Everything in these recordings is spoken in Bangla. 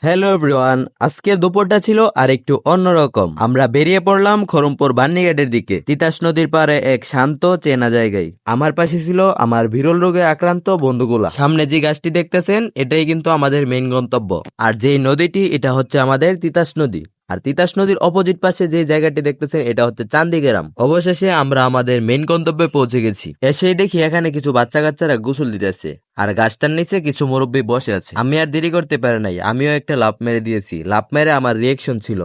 হ্যালো এভরিওয়ান, আজকের দুপুরটা ছিল আর একটু অন্যরকম। আমরা বেরিয়ে পড়লাম খরমপুর বান্নিঘাটের দিকে, তিতাস নদীর পাড়ে এক শান্ত চেনা জায়গায়। আমার পাশে ছিল আমার বিরল রোগে আক্রান্ত বন্ধুগুলা। সামনে যে গাছটি দেখতেছেন এটাই কিন্তু আমাদের মেইন গন্তব্য। আর যেই নদীটি, এটা হচ্ছে আমাদের তিতাস নদী। আর তিতাস নদীর অপোজিট পাশে যে জায়গাটি দেখতেছেন এটা হচ্ছে চান্দি গ্রাম। অবশেষে আমরা আমাদের মেইন গন্তব্যে পৌঁছে গেছি। এসেই দেখি এখানে কিছু বাচ্চা কাচ্চারা গোসল দিতেছে, আর গাছটার নিচে কিছু মুরব্বী বসে আছে। আমি আর দেরি করতে পারি নাই, আমিও একটা লাফ মেরে দিয়েছি। লাফ মেরে আমার রিয়েকশন ছিল,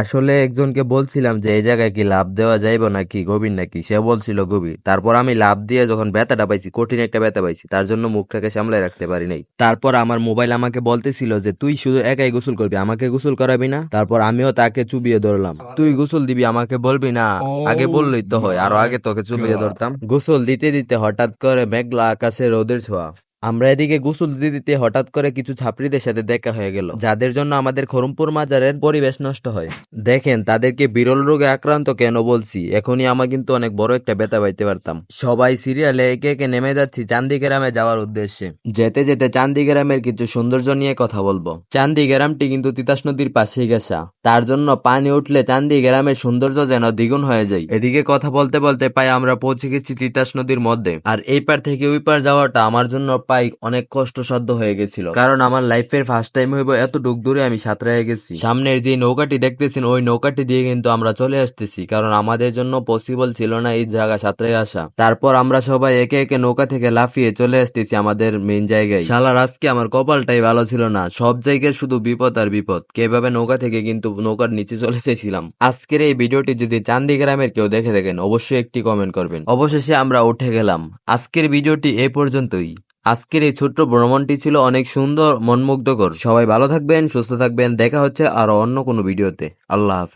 আসলে একজনকে বলছিলাম যে এই জায়গায় কি লাভ দেওয়া যাইব নাকি গভীর নাকি, সে বলছিল গভীর। তারপর আমি লাভ দিয়ে যখন ব্যথাটা পাইছি, কঠিন একটা ব্যথা পাইছি, তার জন্য মুখটাকে সামলায় রাখতে পারি নাই। তারপর আমার মোবাইল আমাকে বলতেছিল যে তুই শুধু একাই গোসল করবি, আমাকে গোসল করাবি না। তারপর আমিও তাকে চুবিয়ে ধরলাম, তুই গোসল দিবি আমাকে বলবি না, আগে বললেই তো হয়, আরো আগে তোকে চুবিয়ে ধরতাম। গোসল দিতে দিতে হঠাৎ করে মেঘলা আকাশে রোদের ছোঁয়া। আমরা এদিকে গোসল দিতে দিতে হঠাৎ করে কিছু ছাত্রীদের সাথে দেখা হয়ে গেল, যাদের জন্য আমাদের খরমপুর মাজারের পরিবেশ নষ্ট হয়। দেখেন তাদেরকে বিরল রোগে আক্রান্ত কেন বলছি, এখনই আমার কিন্তু অনেক বড় একটা ব্যথা পাইতে পারতাম। সবাই সিরিয়ালে একে একে নেমে যাচ্ছি চান্দি গ্রামে যাওয়ার উদ্দেশ্যে। যেতে যেতে চান্দি গ্রামের কিছু সৌন্দর্য নিয়ে কথা বলবো। চান্দি গ্রামটি কিন্তু তিতাস নদীর পাশেই ঘেঁষা, তার জন্য পানি উঠলে চান্দি গ্রামের সৌন্দর্য যেন দ্বিগুণ হয়ে যায়। এদিকে কথা বলতে বলতে পাই আমরা পৌঁছে গেছি তিতাস নদীর মধ্যে। আর এই পার থেকে ওই পার যাওয়াটা আমার জন্য পাই অনেক কষ্টসাধ্য হয়ে গেছিল, কারণ আমার লাইফের ফার্স্ট টাইম হইব এতটুক দূরে আমি সাঁতরায় গেছি। সামনের যে নৌকাটি দেখতেছেন ওই নৌকাটি দিয়ে কিন্তু আমরা চলে আসতেছি, কারণ আমাদের জন্য পসিবল ছিল না এই জায়গা সাঁতরে আসা। তারপর আমরা সবাই একে একে নৌকা থেকে লাফিয়ে চলে আসতেছি আমাদের মেইন জায়গায়। শালার আজকে আমার কপালটাই ভালো ছিল না, সব জায়গায় শুধু বিপদ আর বিপদ। কিভাবে নৌকা থেকে কিন্তু নৌকার নিচে চলে এসেছিলাম। আজকের এই ভিডিওটি যদি চান্দি গ্রামের কেউ দেখে থাকেন অবশ্যই একটি কমেন্ট করবেন। অবশেষে আমরা উঠে গেলাম। আজকের ভিডিওটি এই পর্যন্তই। আজকের এই ছোট্ট ভ্রমণটি ছিল অনেক সুন্দর, মনমুগ্ধকর। সবাই ভালো থাকবেন, সুস্থ থাকবেন, দেখা হচ্ছে আরো অন্য কোনো ভিডিওতে। আল্লাহ হাফেজ।